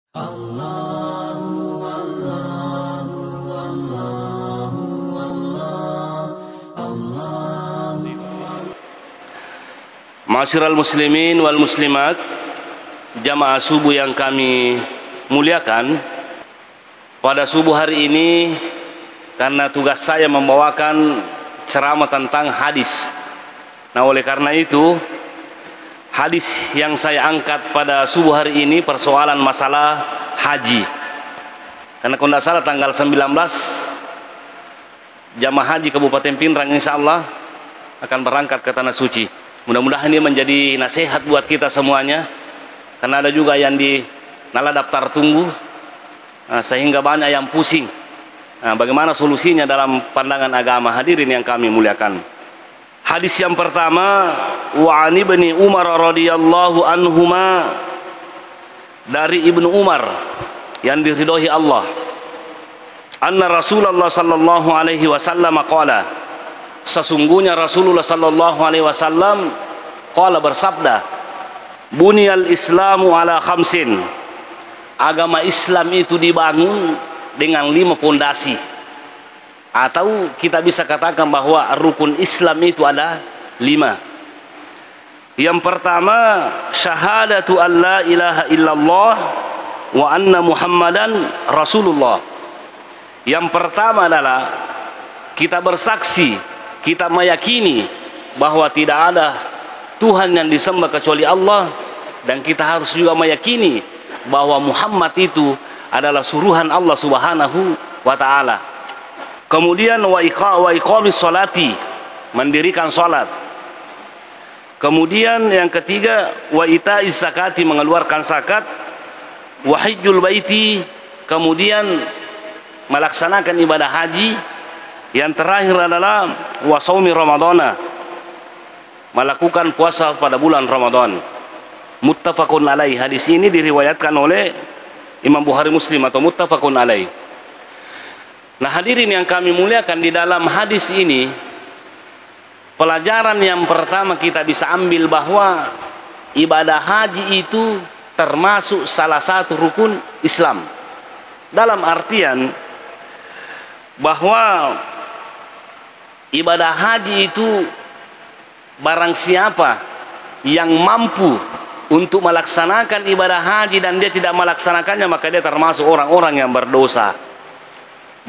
Ma'asyiral muslimin wal muslimat, jamaah subuh yang kami muliakan, pada subuh hari ini karena tugas saya membawakan ceramah tentang hadis. Nah, oleh karena itu hadis yang saya angkat pada subuh hari ini persoalan masalah haji. Karena kalau tidak salah tanggal 19 jamaah haji Kabupaten Pindrang insyaallah akan berangkat ke Tanah Suci. Mudah-mudahan ini menjadi nasihat buat kita semuanya, karena ada juga yang di nala daftar tunggu, sehingga banyak yang pusing. Bagaimana solusinya dalam pandangan agama? Hadirin yang kami muliakan, hadis yang pertama, wa an ibni Umar radhiyallahu anhuma, dari Ibnu Umar yang diridhoi Allah, anna Rasulullah sallallahu alaihi wasallam qala, sesungguhnya Rasulullah sallallahu alaihi wasallam qala, bersabda, bunyal islamu ala khamsin, agama Islam itu dibangun dengan 5 pondasi, atau kita bisa katakan bahwa rukun Islam itu ada 5. Yang pertama, syahadatu an la ilaha illallah wa anna muhammadan rasulullah. Yang pertama adalah kita bersaksi, kita meyakini bahwa tidak ada Tuhan yang disembah kecuali Allah, dan kita harus juga meyakini bahwa Muhammad itu adalah suruhan Allah Subhanahu wa taala. Kemudian wa iqamis sholati, mendirikan salat. Kemudian yang ketiga, wa itaiz zakati, mengeluarkan zakat. Wa hajjul baiti, kemudian melaksanakan ibadah haji. Yang terakhir adalah wa shaumi ramadhana, melakukan puasa pada bulan Ramadan. Muttafaqun alaih, hadis ini diriwayatkan oleh Imam Bukhari Muslim atau muttafaqun alaih. Nah, hadirin yang kami muliakan, di dalam hadis ini pelajaran yang pertama kita bisa ambil bahwa ibadah haji itu termasuk salah satu rukun Islam, dalam artian bahwa ibadah haji itu barang siapa yang mampu untuk melaksanakan ibadah haji dan dia tidak melaksanakannya, maka dia termasuk orang-orang yang berdosa.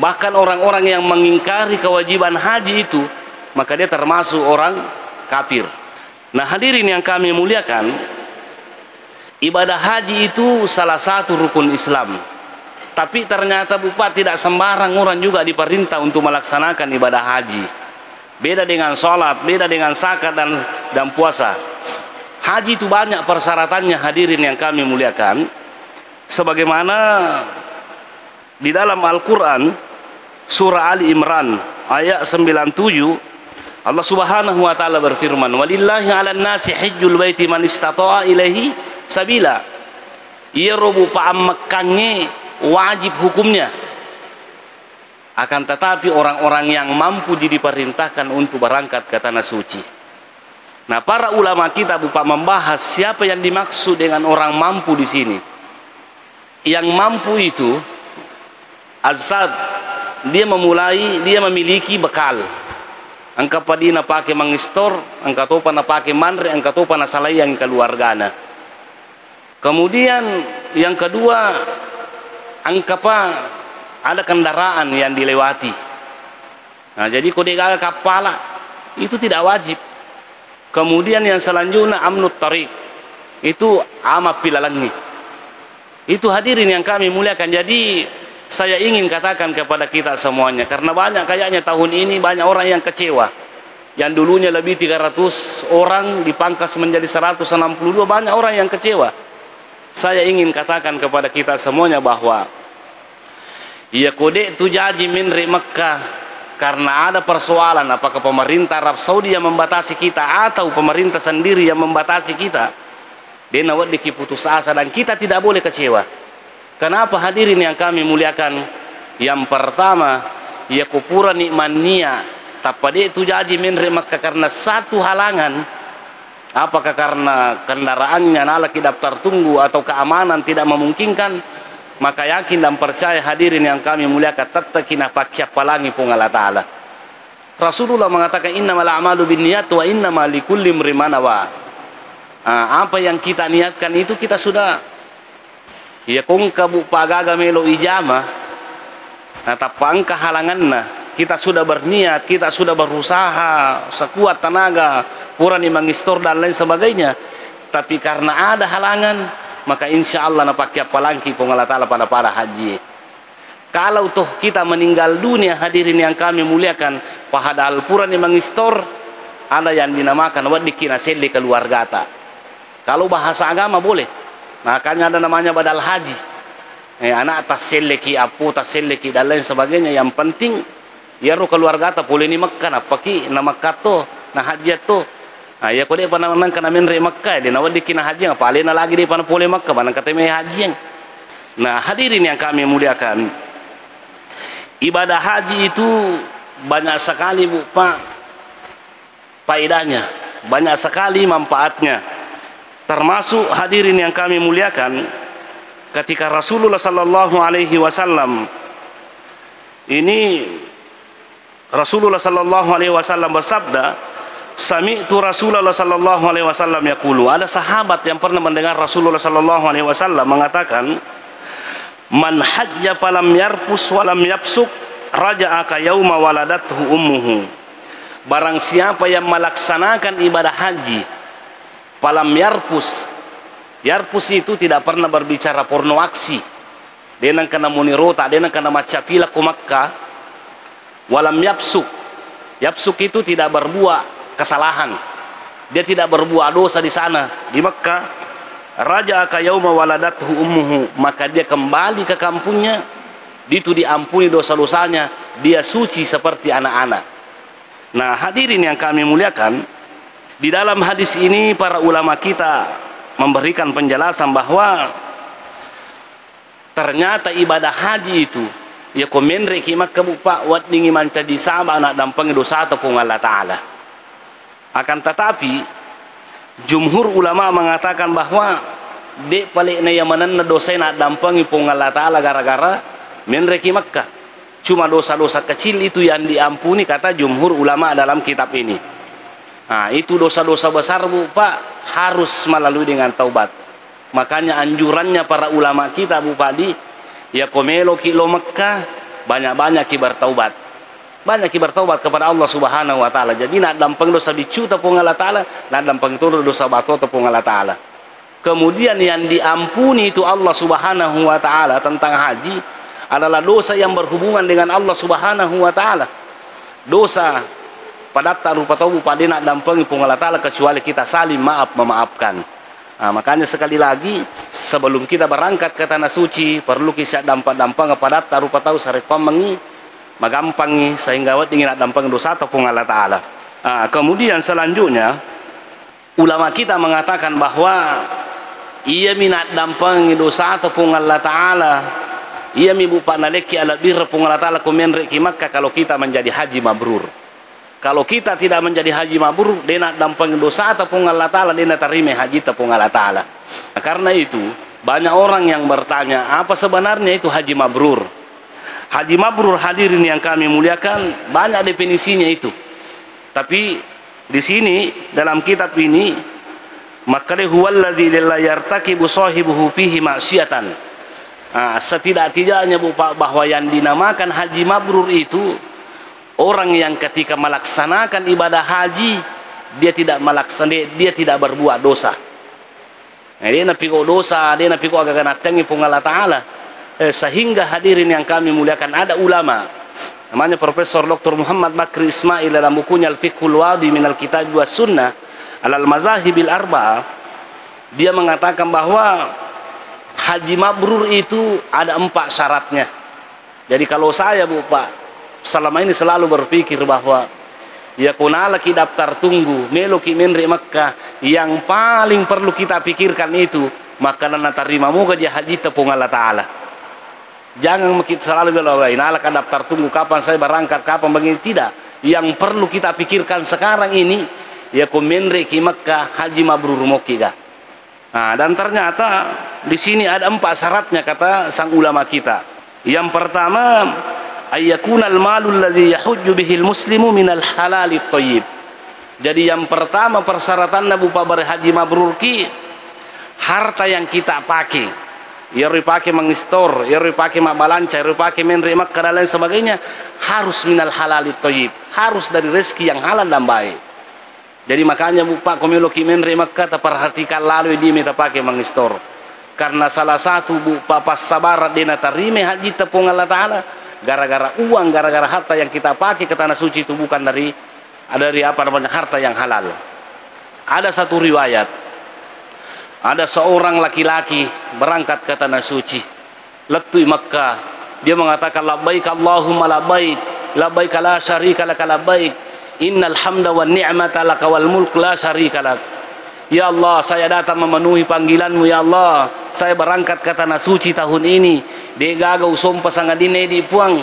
Bahkan orang-orang yang mengingkari kewajiban haji itu, maka dia termasuk orang kafir. Nah, hadirin yang kami muliakan, ibadah haji itu salah satu rukun Islam. Tapi ternyata tidak sembarang orang juga diperintah untuk melaksanakan ibadah haji. Beda dengan sholat, beda dengan zakat dan puasa. Haji itu banyak persyaratannya, hadirin yang kami muliakan. Sebagaimana di dalam Al-Quran surah Ali Imran ayat 97, Allah Subhanahu wa taala berfirman, walillahi 'alan nasi hajjul baiti man istata'a ilaihi sabila. Ia robu paamekannya wajib hukumnya, akan tetapi orang-orang yang mampu diperintahkan untuk berangkat ke Tanah Suci. Nah, para ulama kita membahas siapa yang dimaksud dengan orang mampu di sini. Yang mampu itu azad, dia memiliki bekal. Angka padina pakai mengistor, angka topa na pakai mandre, angka topa na salayang keluargana. Kemudian yang kedua, angka ada kendaraan yang dilewati. Nah, jadi kode gaga kapala itu tidak wajib. Kemudian yang selanjutnya amnut tariq, itu ama pilalangi. Itu hadirin yang kami muliakan. Jadi saya ingin katakan kepada kita semuanya, karena banyak kayaknya tahun ini banyak orang yang kecewa. Yang dulunya lebih 300 orang dipangkas menjadi 162, banyak orang yang kecewa. Saya ingin katakan kepada kita semuanya bahwa ya kode itu jadi minri Mekah, karena ada persoalan apakah pemerintah Arab Saudi yang membatasi kita atau pemerintah sendiri yang membatasi kita. Dia nawat putus asa, dan kita tidak boleh kecewa. Kenapa hadirin yang kami muliakan? Yang pertama, ya kupura nikmania tapade itu jadi minri Mekah karena satu halangan, apakah karena kendaraannya nalaki daftar tunggu atau keamanan tidak memungkinkan, maka yakin dan percaya hadirin yang kami muliakan tetap kina pakai palangi pun Allah Ta'ala. Rasulullah mengatakan innamal a'malu binniyat wa innamal likulli imrin ma nawa. Apa yang kita niatkan itu kita sudah ya kung kabu pagaga melo ijama tapangka halanganna kita sudah berniat, kita sudah berusaha sekuat tenaga pura ni mengistor dan lain sebagainya, tapi karena ada halangan maka insya Allah napakia palangki pun Allah Ta'ala pada haji. Kalau toh kita meninggal dunia hadirin yang kami muliakan padahal pura ni mengistor, ada yang dinamakan wadikina seli keluargata. Kalau bahasa agama boleh, makanya ada namanya badal haji. Anak tas seleki, apu tas seleki dan lain sebagainya. Yang penting ya ro keluargata boleh ni Makkah na paki na Makkah to na haji to. Ya ko de pananan kana men re Makkah de na wadikina haji apa alena lagi de pana boleh Makkah banang kateme haji. Nah, hadirin yang kami muliakan, ibadah haji itu banyak sekali Bu Pak faedahnya, banyak sekali manfaatnya. Termasuk hadirin yang kami muliakan, ketika Rasulullah sallallahu alaihi wasallam ini Rasulullah sallallahu alaihi wasallam bersabda, sami'tu Rasulullah sallallahu alaihi wasallam yaqulu. Ada sahabat yang pernah mendengar Rasulullah sallallahu alaihi wasallam mengatakan, man hajja falam yarfus walam yafsuk raja'a ka yauma waladathu ummuhu. Barang siapa yang melaksanakan ibadah haji falam yarfus, yarfus itu tidak pernah berbicara porno aksi, dia nang kena munirota, dia nang kena macapila ku Makkah, walam yafsuk, yafsuk itu tidak berbuat kesalahan, dia tidak berbuat dosa di sana di Makkah, raja ka yauma waladathu ummuhu, maka dia kembali ke kampungnya, itu diampuni dosa-dosanya, dia suci seperti anak-anak. Nah, hadirin yang kami muliakan, di dalam hadis ini para ulama kita memberikan penjelasan bahwa ternyata ibadah haji itu ya komenre ki Makkah bupa wat dingi manca di sama anak dampang dosa ataupun Allah Ta'ala. Akan tetapi jumhur ulama mengatakan bahwa de paling na yamanan na dosa nak dampangi pun Allah Ta'ala gara-gara menre ki Makkah. Cuma dosa-dosa kecil itu yang diampuni kata jumhur ulama dalam kitab ini. Nah, itu dosa-dosa besar Bu Pak harus melalui dengan taubat. Makanya anjurannya para ulama kita Bu Padi, ya komelo kilo Makkah, banyak-banyak kibar taubat. Banyak kibar taubat kepada Allah Subhanahu wa taala. Jadi nak dampang dosa bicu tepung Allah Taala, nak dampang itu dosa bato tepung Allah Taala. Kemudian yang diampuni itu Allah Subhanahu wa taala tentang haji adalah dosa yang berhubungan dengan Allah Subhanahu wa taala. Dosa pada rupa tahu pada nak dampangi pun Allah Ta'ala kecuali kita saling maaf memaafkan. Nah, makanya sekali lagi sebelum kita berangkat ke tanah suci perlu kita dampak-dampak kepada rupa tahu sarek pamangi magampangi sehingga wat ingin nak dampang dosa ataupun Allah Ta'ala. Nah, kemudian selanjutnya ulama kita mengatakan bahwa ia minat dampangi dosa ataupun Allah Ta'ala, ia mibupa naleki ala birra pun Allah Ta'ala kumenre ki Makkah kalau kita menjadi haji mabrur. Kalau kita tidak menjadi haji mabrur, dia nak dampang dosa ataupun Allah Ta'ala, dia nak terima haji ataupun Allah Ta'ala. Nah, karena itu, banyak orang yang bertanya, apa sebenarnya itu haji mabrur? Haji mabrur hadirin yang kami muliakan, banyak definisinya itu. Tapi, di sini, dalam kitab ini, maka huwallazi la yartakibu sahibuhu fihi ma'syatan. Nah, setidak-tidaknya bahwa yang dinamakan haji mabrur itu, orang yang ketika melaksanakan ibadah haji dia tidak berbuat dosa. Nah, dia nak pikir dosa, dia nak pikir agak natengi pun Allah Ta'ala. Sehingga hadirin yang kami muliakan ada ulama namanya Profesor Dr. Muhammad Bakri Ismail dalam bukunya Al-Fiqhul Wadi minal Kitab wa Sunnah alal Mazahibil Arba'ah, dia mengatakan bahwa haji mabrur itu ada 4 syaratnya. Jadi kalau saya Bu Pak selama ini selalu berpikir bahwa ya kunala ki daftar tunggu melo ki menri Makkah, yang paling perlu kita pikirkan itu maka nana terima muka dia haji tepung Allah Ta'ala. Jangan kita selalu bilang inala ka daftar tunggu kapan saya berangkat, kapan begini, tidak. Yang perlu kita pikirkan sekarang ini ya ku menri ki Makkah haji mabrur mokiga. Nah, dan ternyata di sini ada 4 syaratnya kata sang ulama kita. Yang pertama, ayyakunal malul ladzi yahujju bihil muslimu minal halalit thayyib. Jadi yang pertama persyaratannya berupa berhaji mabrur ki, harta yang kita pakai, ya dipakai mengistor, ya dipakai mak balanca, ya dipakai menri Makkah dan lain sebagainya, harus minal halalit thayyib, harus dari rezeki yang halal dan baik. Jadi makanya Bapak komeloki menri Makkah perhatikan lalu dia minta pakai mengistor. Karena salah satu Bapak pas sabarat dia terima haji tepung Allah Ta'ala gara-gara uang, gara-gara harta yang kita pakai ke tanah suci itu bukan dari apa namanya harta yang halal. Ada satu riwayat, ada seorang laki-laki berangkat ke tanah suci, letui Makkah, dia mengatakan labbaik Allahumma labbaik, labbaik la syarika lak labbaik, innal hamda wan ni'mata lak wal mulk la syarika lak. Ya Allah, saya datang memenuhi panggilanmu ya Allah. Saya berangkat ke tanah suci tahun ini. Dia gagau sumpah sangat dine di puang.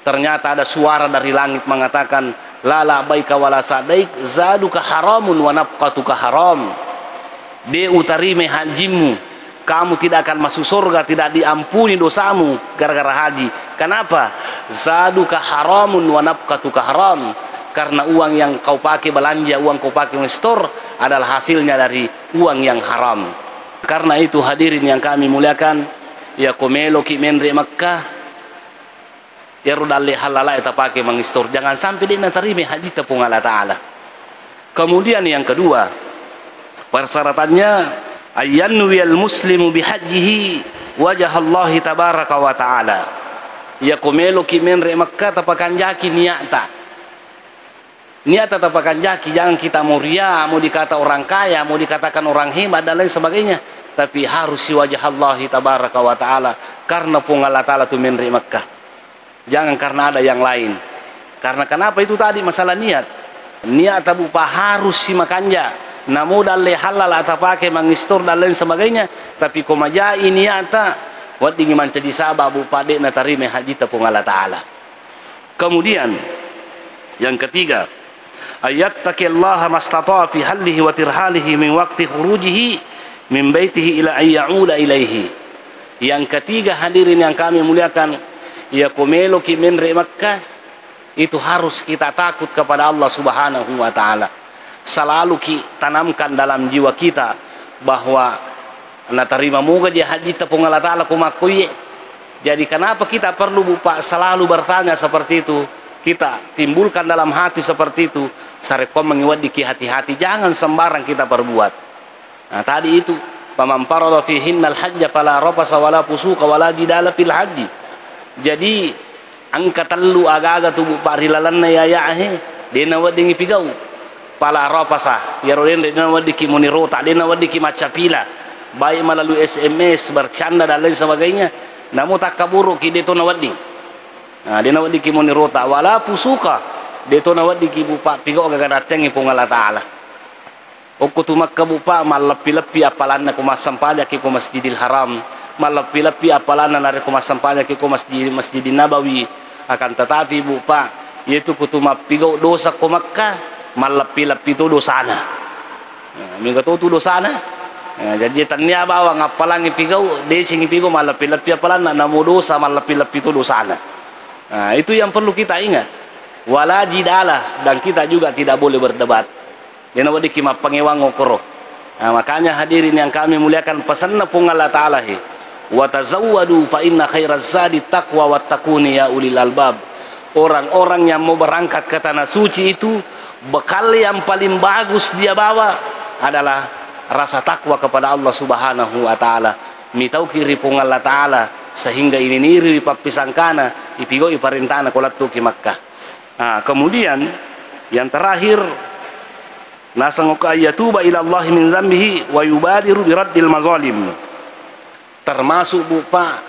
Ternyata ada suara dari langit mengatakan, la baika wala sadaik zaduka haramun wa nafqatuka haram. Dia utarime hajimu, kamu tidak akan masuk surga, tidak diampuni dosamu gara-gara haji. Kenapa? Zaduka haramun wa nafqatuka haram. Karena uang yang kau pakai belanja, uang kau pakai store adalah hasilnya dari uang yang haram. Karena itu hadirin yang kami muliakan, ya komelo ki menri Makkah, ya rudalle halala eta pakai mengistor. Jangan sampai dia terima haji tepung Allah Ta'ala. Kemudian yang kedua, persyaratannya ayyanwiyal muslimu bihajjihi wajah Allah tabaraka wa ta'ala. Ya komelo ki menri Makkah tapakan jaki niata. Niat tapakan jaki, jangan kita mau ria, mau dikata orang kaya, mau dikatakan orang hebat dan lain sebagainya, tapi harus si wajah Allah tabaraka wa ta'ala, karena pun Allah Ta'ala tu menri Makkah. Jangan karena ada yang lain. Karena kenapa itu tadi masalah niat. Niat tabupa harus si makanja, namu dalle halal atau pakai mengistor dan lain sebagainya, tapi komajai niata wat dingin mencadi sabab bupa dek na tarime haji tepung Allah Ta'ala. Kemudian yang ketiga, ayattaqillaha mastata'a fi hallihi wa tirhalihi min waqti khurujihi min baitihi ila ayyauda ilaihi. Yang ketiga hadirin yang kami muliakan, ya komelo ki menri Makkah itu harus kita takut kepada Allah Subhanahu wa ta'ala. Selalu ki tanamkan dalam jiwa kita bahwa na tarima moga dia haji tepung Allah Ta'ala kumakuye. Jadi kenapa kita perlu Bapak selalu bertanya seperti itu? Kita timbulkan dalam hati seperti itu, sarekom mengiwadiki hati-hati, jangan sembarang kita perbuat. Nah tadi itu, faman farada fihinnal hajja fala rafasa wala fusuqa wala jidala fil haji. Jadi angka telu aga-aga tubuh parilalanna ya he, dena wadingi pigau. Fala rafasa, ya roden dena wadiki munirota, dena wadiki macapila, baik melalui SMS, bercanda dan lain sebagainya. Namun tak kaburu ki deto nawading. Nah, dia nawad diki moni rota wala pusuka dia to nawad diki bupa pigo gaga dateng ipong Allah Ta'ala. Okko tumak ka bupa malapi-lapi apalan na kumasampanya ki ko Masjidil Haram, malapi-lapi apalan na ko masampanya ki ko Masjidin Nabawi. Akan tetapi bupa yaitu kutuma pigo dosa ko Makkah, malapi-lapi to dosana. Mingga to dosana. Jadi tanya bawa ngapalang ipigo desing ipigo malapi-lapi apalan na namo dosa malapi-lapi to dosana. Nah, itu yang perlu kita ingat. Wala jidala, dan kita juga tidak boleh berdebat. Dia nawadi kima pangewang ngokoro. Nah, makanya hadirin yang kami muliakan, pesanna pun Allah Ta'ala hi. Wa tazawwadu fa inna khairaz zadi taqwa wattaquni ya ulil albab. Orang-orang yang mau berangkat ke tanah suci itu, bekal yang paling bagus dia bawa adalah rasa takwa kepada Allah Subhanahu wa Ta'ala. Mitau kiri pun Allah Ta'ala, sehingga ini niri papisangkana ipigo iparintana kolatu ki Makkah. Nah, kemudian yang terakhir, nasanguka ayatuba ila Allah min zambihi wa yubadiru biraddil mazalim. Termasuk bupa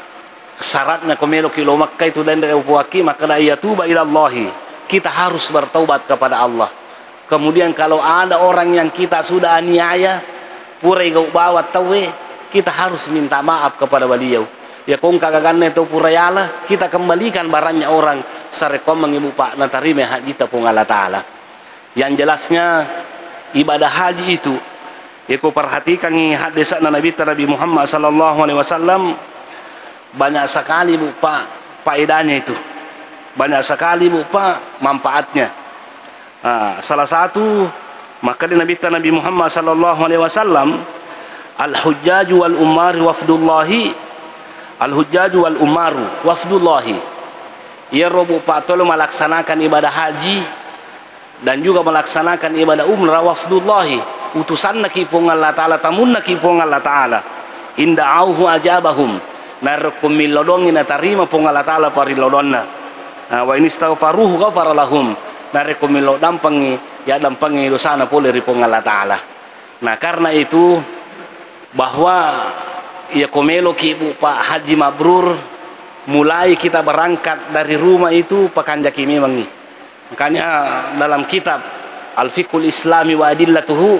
syaratnya komelo kilo Makkah itu dan dari upuaki, maka ayatuba ila Allah, kita harus bertaubat kepada Allah. Kemudian kalau ada orang yang kita sudah aniaya pura igau bawa tawe, kita harus minta maaf kepada beliau. Ya kong kagagannya itu purayala, kita kembalikan barangnya orang sarekom mengibu pak natarime haji tepung Allah Ta'ala. Yang jelasnya ibadah haji itu Ya ko perhatikan hadis Nabi Muhammad sallallahu alaihi wasallam, banyak sekali Bu Pak faedahnya itu. Banyak sekali Bu Pak manfaatnya. Salah satu maka Nabi Muhammad sallallahu alaihi wasallam, al-hujjaju wal umaru wafdullahi, al-hujjaju wal umaru wafdullahi. Ya Bu Pak tolong melaksanakan ibadah haji dan juga melaksanakan ibadah umrah wafdullahi, utusan naki pong Allah Ta'ala, tamun naki pong Allah Ta'ala, inda'auhu ajabahum, narakum milodong ina tarima pong Allah Ta'ala parilodonna, wa ini istaghfaruhu ghafara lahum, narakum milodam pengi ya dampangi dosana pole ri pong Allah Ta'ala. Nah karena itu bahwa ya komelo ki Bu Pak haji mabrur, mulai kita berangkat dari rumah itu pakanjaki memang nih. Makanya dalam kitab Al-Fiqhul Islami wa Adillatuhu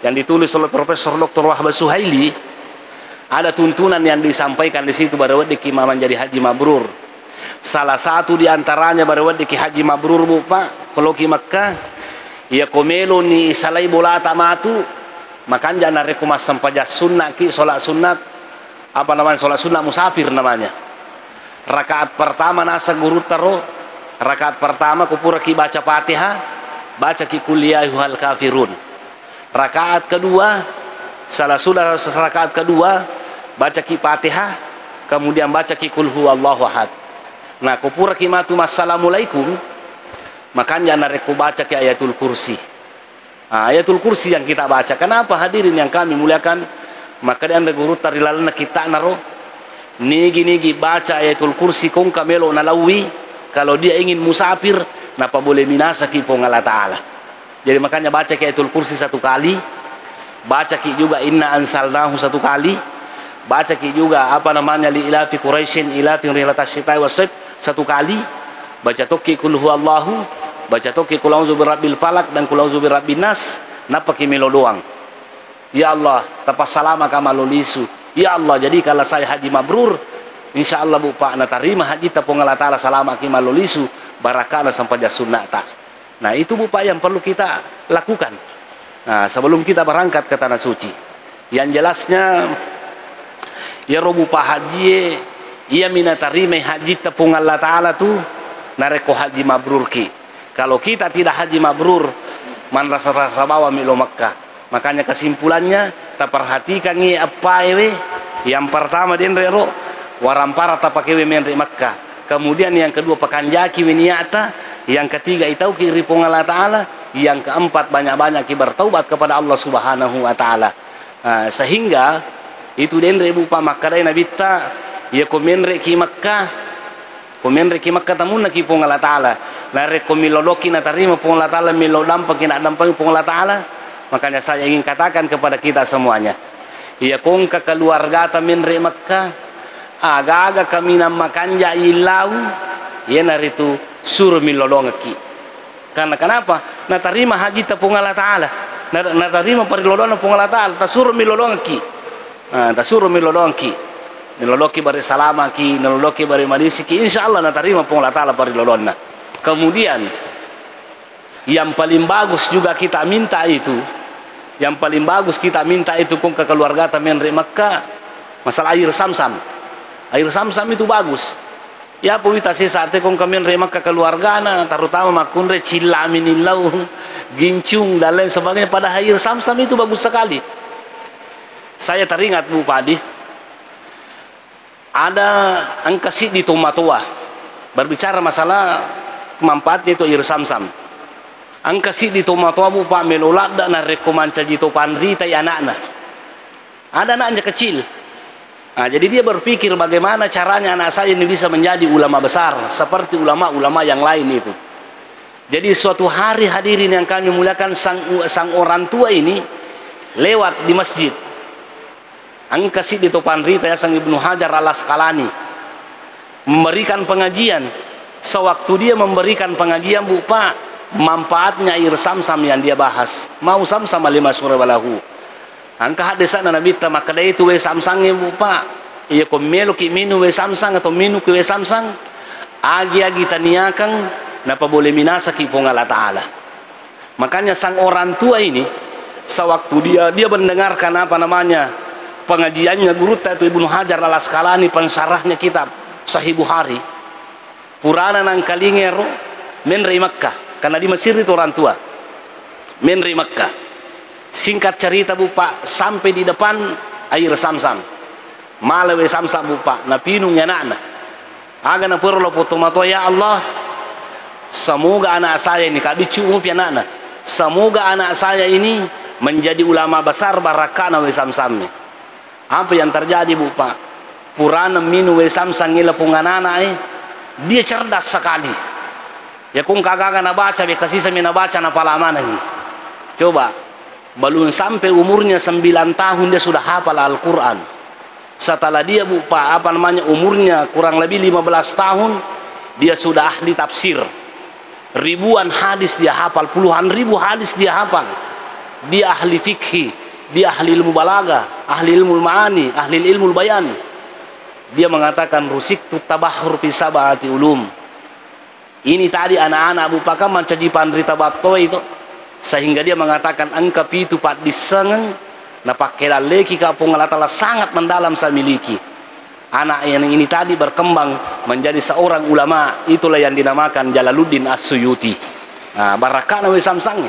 yang ditulis oleh Profesor Dr. Wahbah Suhaili, ada tuntunan yang disampaikan di situ barawat diki menjadi haji mabrur. Salah satu diantaranya barawat diki haji mabrur Bu Pak, kalau ki Makkah ya komelo ni salai bola tamatu, makanya na rekumas sampaja sunnah ki salat sunat, apa namanya, salat sunat musafir namanya. Rakaat pertama nasa guru taro, rakaat pertama kupura ki baca Fatihah, baca ki qul ya ayyuhal kafirun. Rakaat kedua, salah sudah rakaat kedua baca ki Fatihah, kemudian baca ki qul huwallahu ahad. Nah kupura ki matu assalamualaikum, makanya nareku baca ki ayatul kursi. Ayatul kursi yang kita baca. Kenapa hadirin yang kami muliakan? Maka dia anda guru tarilalana kita naro nigi baca ayatul kursi kong kamelo nalawi, kalau dia ingin musafir napa boleh minasa ki pong Allah Ta'ala. Jadi makanya baca ki ayatul kursi satu kali, baca ki juga inna ansalnahu satu kali, baca ki juga apa namanya li ilafi quraisyin ilafi rihlatash syita'i was-sayf satu kali, baca toki qul huwallahu, baca toki qul a'udzu birabbil falaq dan qul a'udzu birabbin nas, napa ki melo doang. Ya Allah tapas salama kamalolisu. Ya Allah, jadi kalau saya haji mabrur, insya Allah Bu Pak, natarima haji tapong Allah Ta'ala salama ki malolisu, barakana sampai sunnata. Nah itu Bu Pak yang perlu kita lakukan. Nah sebelum kita berangkat ke tanah suci. Yang jelasnya, ya Bu Pak haji, ia minatarima haji tapong Allah Ta'ala tu, nareko haji mabrur ki. Kalau kita tidak haji mabrur, man rasa-rasa bawa milo Makkah. Makanya kesimpulannya kita perhatikan ini apa ewe. Yang pertama dia rero warampara tapakewe menri Makkah. Kemudian yang kedua pakanjaki winiata. Yang ketiga itau ki ripong Allah Ta'ala. Yang keempat banyak-banyak ki bertaubat kepada Allah Subhanahu wa Ta'ala. Sehingga itu dia rebu pa Makkah dai Nabi ta ya komenre ki Makkah. Komenre ki Makkah tamun ki pong Allah Ta'ala. Nare komiloloki na tarima pong Allah Ta'ala milodam pakin adampang pong Allah Ta'ala. Makanya saya ingin katakan kepada kita semuanya, ya kong keluarga tamin re Makkah, aga-aga kami namakanja ilau, ya naritu suruh milolongaki. Karena kenapa? Natarima haji tapung Allah Ta'ala, natarima parilolong pung Allah Ta'ala, tasuruh milolongaki, tasuruh milolongaki, niloloki bari salamaki, niloloki bari manisiki, insya Allah natarima pung Allah Ta'ala parilolongna. Kemudian yang paling bagus juga kita minta itu, yang paling bagus kita minta itu kong ke keluarga tamen re Makkah, masalah air Sam-Sam. Air Sam-Sam itu bagus. Ya pawita si sate kong kamen re Makkah keluarga na, terutama makunre cilaminilau, gincung dan lain sebagainya, pada air Sam-Sam itu bagus sekali. Saya teringat Bu Padi, ada angkasi di Tomatoa berbicara masalah manfaatnya itu air Sam-Sam. Angkasi di Tomatoa Bu Pak melolak dan rekomanca jito panri tay anaknya. Ada anaknya kecil. Nah, jadi dia berpikir bagaimana caranya anak saya ini bisa menjadi ulama besar seperti ulama-ulama yang lain itu. Jadi suatu hari hadirin yang kami muliakan, sang orang tua ini lewat di masjid. Angkasi di Topanri tay sang Ibnu Hajar al-Asqalani memberikan pengajian. Sewaktu dia memberikan pengajian Bu Pak, manfaatnya air Sam-Sam yang dia bahas. Mau Sam-Sam lima surah balahu. Angka hadisan Nabi ta makada itu we Sam-Sam Bu Pak. Iya ko melo ki minu we Sam-Sam atau minu ki we Sam-Sam. Agi-agi taniakan napa boleh minasa ki pong Allah Ta'ala. Makanya sang orang tua ini sewaktu dia mendengarkan apa namanya pengajiannya guru itu Ibnu Hajar al-Asqalani, pensarahnya kitab Sahih Bukhari, Purana nang kalingero menri Makkah, karena di Mesir itu orang tua menri Makkah. Singkat cerita Bu Pak, sampai di depan air Samsam, malawe Samsam Bu Pak, na pinung anak-anak aga na perlo potomato, ya Allah, semoga anak saya ini kabicu anak-anak, semoga anak saya ini menjadi ulama besar barakana we Samsam. Apa yang terjadi Bu Pak? Purana minu we Samsam ngila punganana dia cerdas sekali. Ya kung kagak na baca be kasih sami na baca na palaman ini. Coba belum sampai umurnya 9 tahun dia sudah hafal Al-Qur'an. Setelah dia Bu Pak apa namanya umurnya kurang lebih 15 tahun dia sudah ahli tafsir. Ribuan hadis dia hafal, puluhan ribu hadis dia hafal. Dia ahli fikih, dia ahli ilmu balaga, ahli ilmu ma'ani, ahli ilmu bayan. Dia mengatakan rusiktu tabahur fi sab'ati ulum. Ini tadi anak-anak Abu Bakar mencaji pandrita batto itu, sehingga dia mengatakan angka pitu pat disengeng na pakai leki ka pengalatala sangat mendalam saya miliki. Anak yang ini tadi berkembang menjadi seorang ulama, itulah yang dinamakan Jalaluddin As-Suyuti. Barakana we Samsang.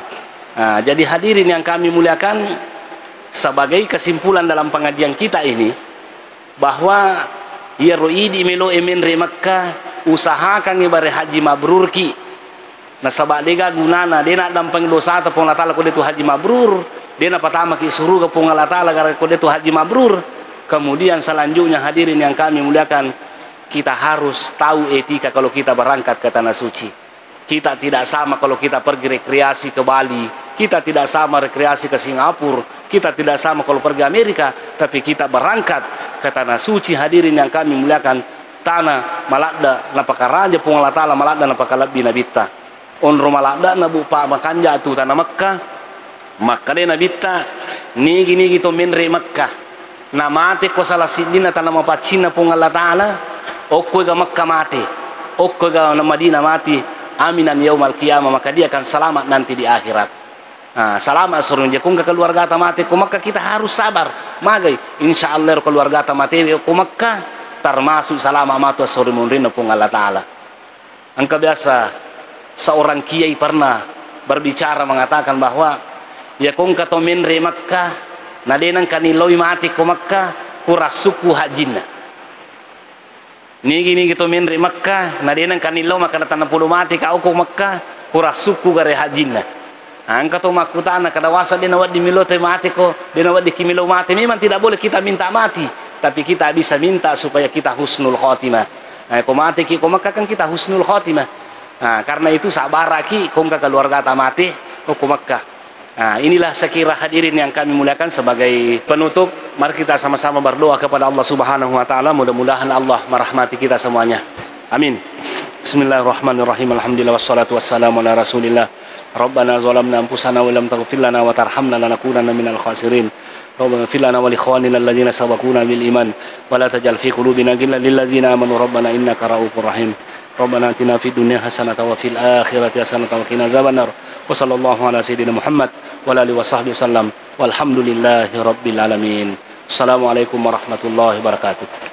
Jadi hadirin yang kami muliakan, sebagai kesimpulan dalam pengajian kita ini bahwa ya roidi melo emenre Makkah usahakan ibare haji mabrur ki na sabak dega gunana dena dampang dosa ta pong latala ko detu haji mabrur, dena pertama ki suruh ke pong latala gara ko detu haji mabrur. Kemudian selanjutnya hadirin yang kami muliakan, kita harus tahu etika kalau kita berangkat ke tanah suci. Kita tidak sama kalau kita pergi rekreasi ke Bali, kita tidak sama rekreasi ke Singapura, kita tidak sama kalau pergi Amerika, tapi kita berangkat ke tanah suci hadirin yang kami muliakan, tanah malakda napaka raja pungalatala malakda napaka labbi nabitta onro malakda nabu pa makanja tu tanah Makkah makade nabitta nigi to menre Makkah namate ko salah sidina tanah mapacina pungalatala okko ga Makkah mate okko ga na Madinah mati aminan yaumal qiyamah, maka dia akan selamat nanti di akhirat. Selamat surunja kung keluarga mati ko maka kita harus sabar magay insyaallah keluarga mati ko maka termasuk salama matu surun rina pung Allah taala. Angka biasa seorang kiai pernah berbicara mengatakan bahwa ya kung kato menre Makkah nadenang kaniloi mati ko Makkah kurasuku hajina. Nigi to menre Makkah nadenang kanilo maka tanah pulau mati ka ko Makkah kurasuku gare hajina. Angka to makutana kadawasa dena wadi milote mati ko dena wadi kimilo mati. Memang tidak boleh kita minta mati, tapi kita bisa minta supaya kita husnul khotimah. Ko mati ki ko Makkah kan kita husnul khotimah. Karena itu sabar ki kung ka keluarga ta mati ko Makkah. Inilah sekira hadirin yang kami muliakan, sebagai penutup mari kita sama-sama berdoa kepada Allah Subhanahu wa taala, mudah-mudahan Allah merahmati kita semuanya. Amin. Bismillahirrahmanirrahim. Alhamdulillah wassalatu wassalamu ala Rasulillah. Rabbana zalamna anfusana wa lam taghfir lana wa tarhamna lanakunanna minal khasirin. Rabbana ighfir lana wa li ikhwanina alladhina sabaquna bil iman wa la taj'al fi qulubina ghillan lil ladzina amanu rabbana innaka ra'ufur rahim. Rabbana atina fid dunya hasanatan wa fil akhirati hasanatan wa qina adzabannar. Wa sallallahu ala sayyidina Muhammad wa alihi wa sahbihi wasallam. Walhamdulillahi rabbil alamin. Assalamualaikum warahmatullahi wabarakatuh.